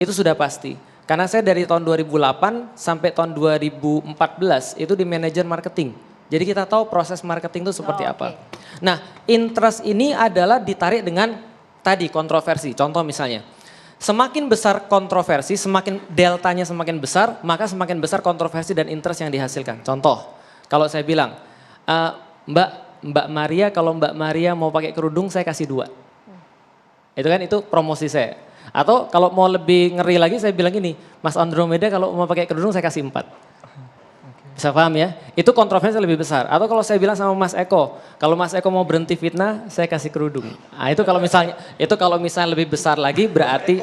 Itu sudah pasti. Karena saya dari tahun 2008 sampai tahun 2014 itu di manajer marketing. Jadi kita tahu proses marketing itu seperti apa. Nah, interest ini adalah ditarik dengan tadi kontroversi. Contoh misalnya, semakin besar kontroversi, semakin deltanya semakin besar, maka semakin besar kontroversi dan interest yang dihasilkan. Contoh, kalau saya bilang, Mbak Maria, kalau Mbak Maria mau pakai kerudung saya kasih 2. Itu promosi saya. Atau kalau mau lebih ngeri lagi saya bilang gini, Mas Andromeda kalau mau pakai kerudung saya kasih 4. Bisa paham ya? Itu kontroversi lebih besar. Atau kalau saya bilang sama Mas Eko, kalau Mas Eko mau berhenti fitnah, saya kasih kerudung. Nah, itu kalau misalnya lebih besar lagi berarti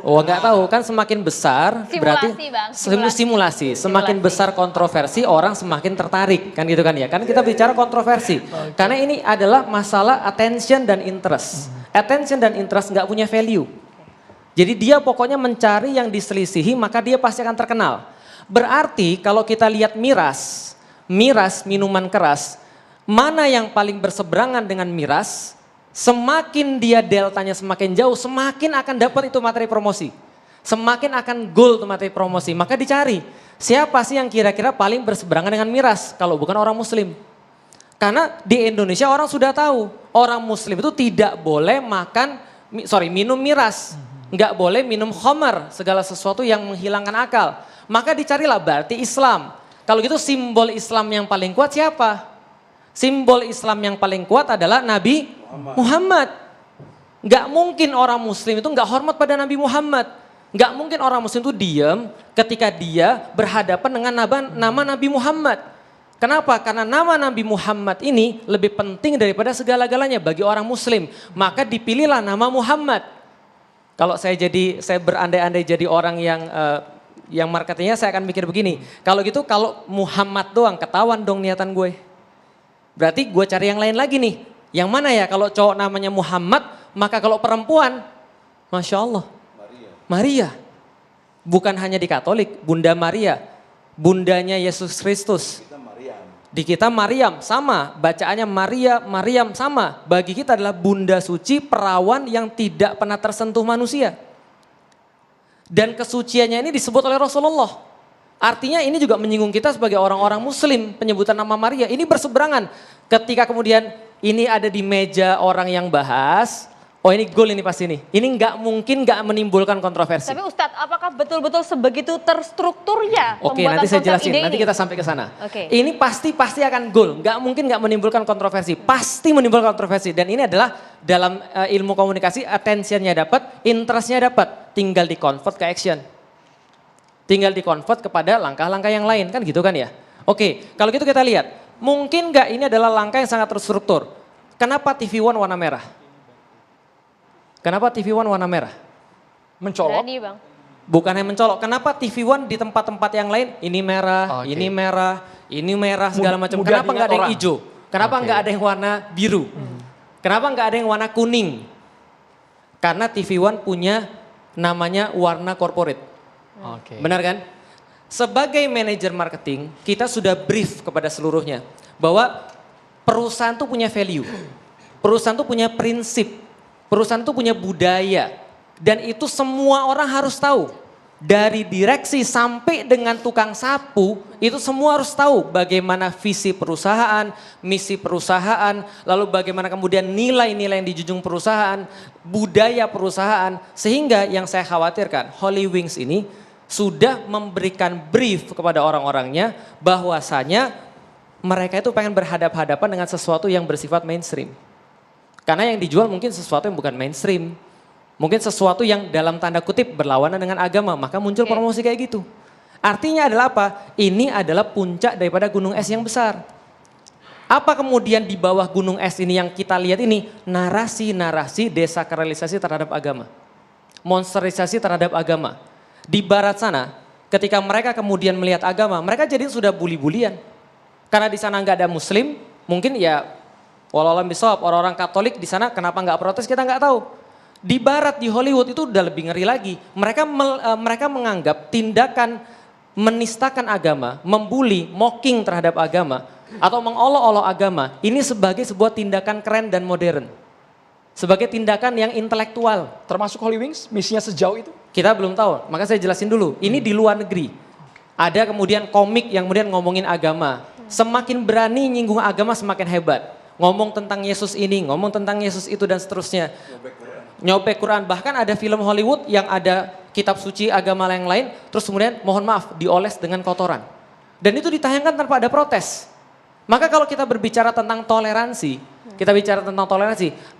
nggak tahu kan semakin besar Simulasi, berarti Bang. simulasi. Semakin besar kontroversi orang semakin tertarik kan gitu kan ya. Kan kita bicara kontroversi. Karena ini adalah masalah attention dan interest. Attention dan interest nggak punya value. Jadi dia pokoknya mencari yang diselisihi maka dia pasti akan terkenal. Berarti kalau kita lihat miras minuman keras, mana yang paling berseberangan dengan miras, semakin dia deltanya semakin jauh, semakin akan dapat itu materi promosi. Semakin akan goal itu materi promosi, maka dicari siapa sih yang kira-kira paling berseberangan dengan miras kalau bukan orang muslim. Karena di Indonesia orang sudah tahu, orang muslim itu tidak boleh minum miras. Nggak boleh minum khamar, segala sesuatu yang menghilangkan akal. Maka dicarilah berarti Islam. Kalau gitu simbol Islam yang paling kuat siapa? Simbol Islam yang paling kuat adalah Nabi Muhammad. Nggak mungkin orang muslim itu nggak hormat pada Nabi Muhammad. Nggak mungkin orang muslim itu diam ketika dia berhadapan dengan nama Nabi Muhammad. Kenapa? Karena nama Nabi Muhammad ini lebih penting daripada segala-galanya bagi orang muslim. Maka dipilihlah nama Muhammad. Kalau saya berandai-andai jadi orang yang marketingnya saya akan mikir begini. Kalau gitu kalau Muhammad doang ketahuan dong niatan gue. Berarti gue cari yang lain lagi nih. Yang mana ya kalau cowok namanya Muhammad, maka kalau perempuan, Masya Allah, Maria. Bukan hanya di Katolik, Bunda Maria. Bundanya Yesus Kristus. Di kita Maryam sama, bacaannya Maryam sama. Bagi kita adalah bunda suci, perawan yang tidak pernah tersentuh manusia. Dan kesuciannya ini disebut oleh Rasulullah. Artinya ini juga menyinggung kita sebagai orang-orang muslim, penyebutan nama Maria. Ini berseberangan ketika kemudian ini ada di meja orang yang bahas, oh ini goal ini pasti nih. Ini nggak mungkin nggak menimbulkan kontroversi. Tapi Ustadz, apakah betul-betul sebegitu terstrukturnya Oke, nanti saya jelasin, nanti kita sampai ke sana. Ini pasti akan goal, nggak mungkin nggak menimbulkan kontroversi. Pasti menimbulkan kontroversi dan ini adalah dalam ilmu komunikasi attention-nya dapat, interest-nya dapat. Tinggal di-convert ke action. Tinggal di-convert kepada langkah-langkah yang lain, kan gitu kan ya. Oke, kalau gitu kita lihat, mungkin nggak ini adalah langkah yang sangat terstruktur. Kenapa TV One warna merah? Kenapa TV One warna merah? Mencolok? Berani, Bang. Bukan yang mencolok. Kenapa TV One di tempat-tempat yang lain ini merah, ini merah, segala macam. Kenapa nggak ada yang hijau? Kenapa nggak ada yang warna biru? Kenapa nggak ada yang warna kuning? Karena TV One punya namanya warna corporate. Benar kan? Sebagai manajer marketing, kita sudah brief kepada seluruhnya bahwa perusahaan itu punya value. Perusahaan itu punya prinsip. Perusahaan itu punya budaya dan itu semua orang harus tahu. Dari direksi sampai dengan tukang sapu itu semua harus tahu bagaimana visi perusahaan, misi perusahaan, lalu bagaimana kemudian nilai-nilai yang dijunjung perusahaan, budaya perusahaan. Sehingga yang saya khawatirkan Holy Wings ini sudah memberikan brief kepada orang-orangnya bahwasanya mereka itu pengen berhadapan-hadapan dengan sesuatu yang bersifat mainstream. Karena yang dijual mungkin sesuatu yang bukan mainstream. Mungkin sesuatu yang dalam tanda kutip berlawanan dengan agama. Maka muncul promosi kayak gitu. Artinya adalah apa? Ini adalah puncak daripada gunung es yang besar. Apa kemudian di bawah gunung es ini yang kita lihat ini? Narasi-narasi desakralisasi terhadap agama. Monsterisasi terhadap agama. Di barat sana ketika mereka kemudian melihat agama. Mereka jadi sudah bully-bulian. Karena di sana nggak ada muslim. Mungkin ya walau bisawab, orang-orang Katolik di sana kenapa nggak protes kita nggak tahu. Di barat, di Hollywood itu udah lebih ngeri lagi. Mereka menganggap tindakan menistakan agama, membuli, mocking terhadap agama, atau mengolok-olok agama, ini sebagai sebuah tindakan keren dan modern. sebagai tindakan yang intelektual. Termasuk Holy Wings, misinya sejauh itu? Kita belum tahu, maka saya jelasin dulu. Ini di luar negeri. Ada kemudian komik yang kemudian ngomongin agama. Semakin berani nyinggung agama semakin hebat. Ngomong tentang Yesus ini, ngomong tentang Yesus itu dan seterusnya. Nyobek Quran. Bahkan ada film Hollywood yang ada kitab suci agama yang lain, terus kemudian mohon maaf dioles dengan kotoran. Dan itu ditayangkan tanpa ada protes. Maka kalau kita berbicara tentang toleransi,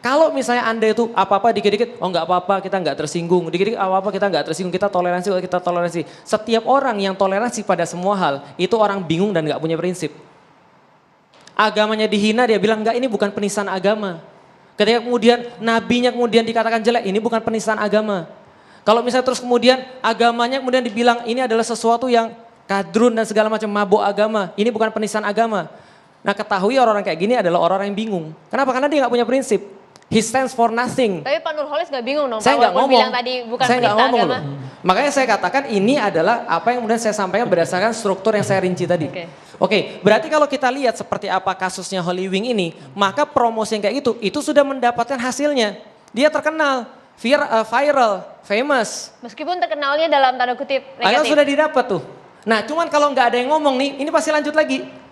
kalau misalnya Anda itu apa-apa dikit-dikit, oh nggak apa-apa kita nggak tersinggung, dikit-dikit apa-apa kita nggak tersinggung, kita toleransi. Setiap orang yang toleransi pada semua hal, itu orang bingung dan nggak punya prinsip. Agamanya dihina, dia bilang enggak, ini bukan penistaan agama. Ketika kemudian nabinya kemudian dikatakan jelek, ini bukan penistaan agama. Kalau misalnya terus kemudian agamanya kemudian dibilang ini adalah sesuatu yang kadrun dan segala macam mabuk agama, ini bukan penistaan agama. Nah ketahui orang-orang kayak gini adalah orang-orang yang bingung. Kenapa? Karena dia nggak punya prinsip. He stands for nothing. Tapi Pak Nurholis nggak bingung dong, Saya Pak nggak walaupun ngomong. bilang tadi bukan Saya nggak penista ngomong agama. loh. Makanya saya katakan ini adalah apa yang kemudian saya sampaikan berdasarkan struktur yang saya rinci tadi. Oke, berarti kalau kita lihat seperti apa kasusnya Holy Wing ini, maka promosi yang kayak gitu, itu sudah mendapatkan hasilnya. Dia terkenal, viral, famous. Meskipun terkenalnya dalam tanda kutip Ayo negatif. sudah didapat tuh. Nah cuman kalau nggak ada yang ngomong nih, ini pasti lanjut lagi.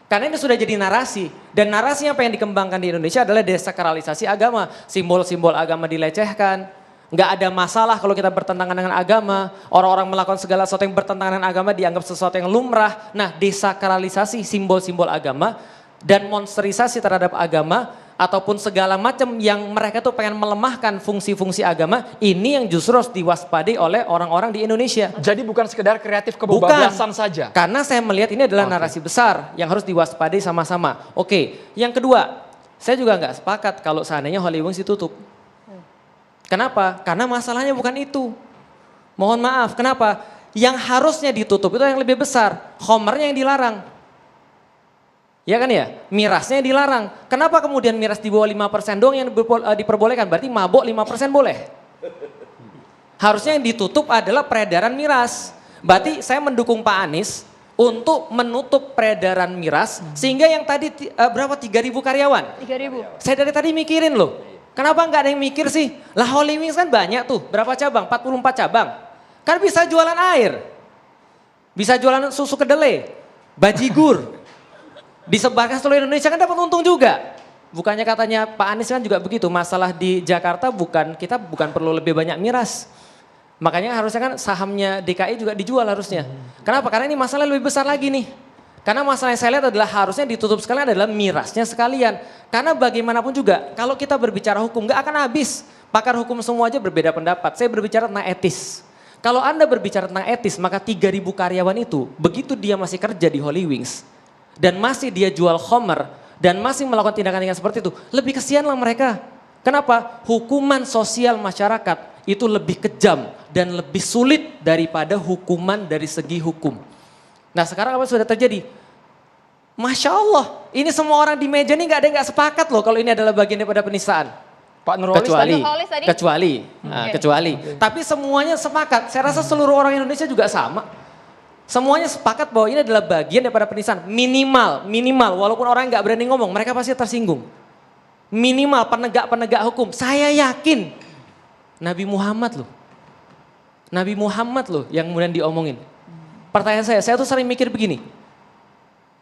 Karena ini sudah jadi narasi. Dan narasinya apa yang dikembangkan di Indonesia adalah desakralisasi agama. Simbol-simbol agama dilecehkan. Nggak ada masalah kalau kita bertentangan dengan agama. Orang-orang melakukan segala sesuatu yang bertentangan dengan agama dianggap sesuatu yang lumrah. Nah desakralisasi simbol-simbol agama dan monsterisasi terhadap agama ataupun segala macam yang mereka tuh pengen melemahkan fungsi-fungsi agama, ini yang justru harus diwaspadai oleh orang-orang di Indonesia. Jadi bukan sekedar kreatif kebablasan saja. Karena saya melihat ini adalah narasi besar yang harus diwaspadai sama-sama. Oke, yang kedua, saya juga nggak sepakat kalau seandainya Holy Wings ditutup. Kenapa? Karena masalahnya bukan itu. Mohon maaf, kenapa? Yang harusnya ditutup itu yang lebih besar, khomernya yang dilarang. Ya kan ya, mirasnya dilarang. Kenapa kemudian miras di bawah 5% doang yang diperbolehkan? Berarti mabok 5% boleh. Harusnya yang ditutup adalah peredaran miras. Berarti saya mendukung Pak Anies untuk menutup peredaran miras sehingga yang tadi berapa 3.000 karyawan? 3.000. Saya dari tadi mikirin loh. Kenapa nggak ada yang mikir sih? Lah Holy Wings kan banyak tuh, berapa cabang? 44 cabang. Kan bisa jualan air. Bisa jualan susu kedelai, bajigur. Disebarkan seluruh Indonesia kan dapat untung juga. Bukannya katanya Pak Anies kan juga begitu, masalah di Jakarta kita bukan perlu lebih banyak miras. Makanya harusnya kan sahamnya DKI juga dijual harusnya. Kenapa? Karena ini masalah lebih besar lagi nih. Karena masalah yang saya lihat adalah harusnya ditutup sekalian adalah mirasnya sekalian. Karena bagaimanapun juga kalau kita berbicara hukum nggak akan habis. Pakar hukum semua aja berbeda pendapat. Saya berbicara tentang etis. Kalau Anda berbicara tentang etis maka 3.000 karyawan itu begitu dia masih kerja di Holy Wings. Dan masih dia jual khomer dan masih melakukan tindakan-tindakan seperti itu, lebih kesianlah mereka. Kenapa? Hukuman sosial masyarakat itu lebih kejam dan lebih sulit daripada hukuman dari segi hukum. Nah sekarang apa sudah terjadi? Masya Allah, ini semua orang di meja ini nggak ada yang nggak sepakat loh kalau ini adalah bagian daripada penistaan. Pak Nurholis Kecuali. Tapi semuanya sepakat. Saya rasa seluruh orang Indonesia juga sama. Semuanya sepakat bahwa ini adalah bagian daripada penistaan. Minimal. Walaupun orang nggak berani ngomong, mereka pasti tersinggung. Minimal penegak hukum. Saya yakin Nabi Muhammad loh yang kemudian diomongin. Pertanyaan saya tuh sering mikir begini.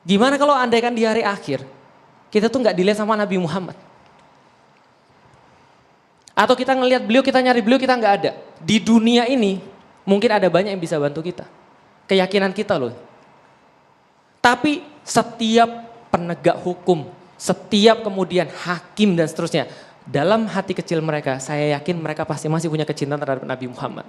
Gimana kalau andaikan di hari akhir, kita tuh nggak dilihat sama Nabi Muhammad. Atau kita ngelihat beliau, kita nyari beliau, kita nggak ada. Di dunia ini mungkin ada banyak yang bisa bantu kita. Keyakinan kita loh. Tapi setiap penegak hukum, setiap kemudian hakim dan seterusnya, dalam hati kecil mereka, saya yakin mereka pasti masih punya kecintaan terhadap Nabi Muhammad.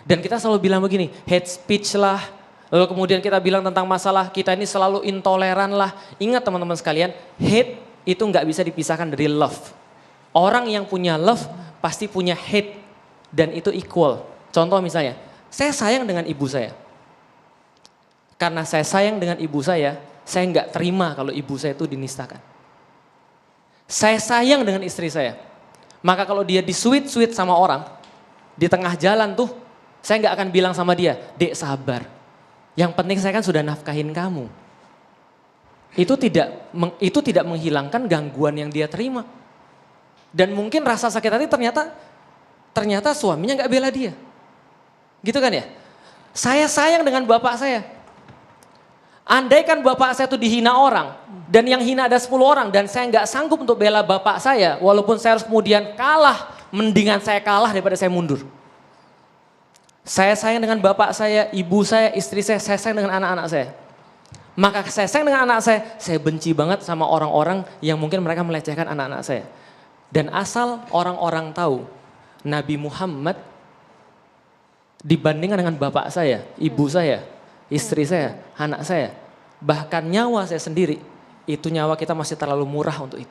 Dan kita selalu bilang begini, hate speech lah, lalu kemudian kita bilang tentang masalah kita ini selalu intoleran lah. Ingat teman-teman sekalian, hate itu nggak bisa dipisahkan dari love. Orang yang punya love pasti punya hate dan itu equal. Contoh misalnya, saya sayang dengan ibu saya. Karena saya sayang dengan ibu saya nggak terima kalau ibu saya itu dinistakan. Saya sayang dengan istri saya. Maka kalau dia disuit-suit sama orang, di tengah jalan tuh, saya nggak akan bilang sama dia, "Dek sabar. Yang penting saya kan sudah nafkahin kamu." Itu tidak menghilangkan gangguan yang dia terima. Dan mungkin rasa sakit hati ternyata suaminya nggak bela dia. Gitu kan ya? Saya sayang dengan bapak saya. Andaikan bapak saya itu dihina orang, dan yang hina ada 10 orang, dan saya nggak sanggup untuk bela bapak saya, walaupun saya harus kemudian kalah, mendingan saya kalah daripada saya mundur. Saya sayang dengan bapak saya, ibu saya, istri saya sayang dengan anak-anak saya. Maka saya sayang dengan anak saya benci banget sama orang-orang yang mungkin mereka melecehkan anak-anak saya. Dan asal orang-orang tahu, Nabi Muhammad dibandingkan dengan bapak saya, ibu saya, istri saya, anak saya, bahkan nyawa saya sendiri, itu nyawa kita masih terlalu murah untuk itu.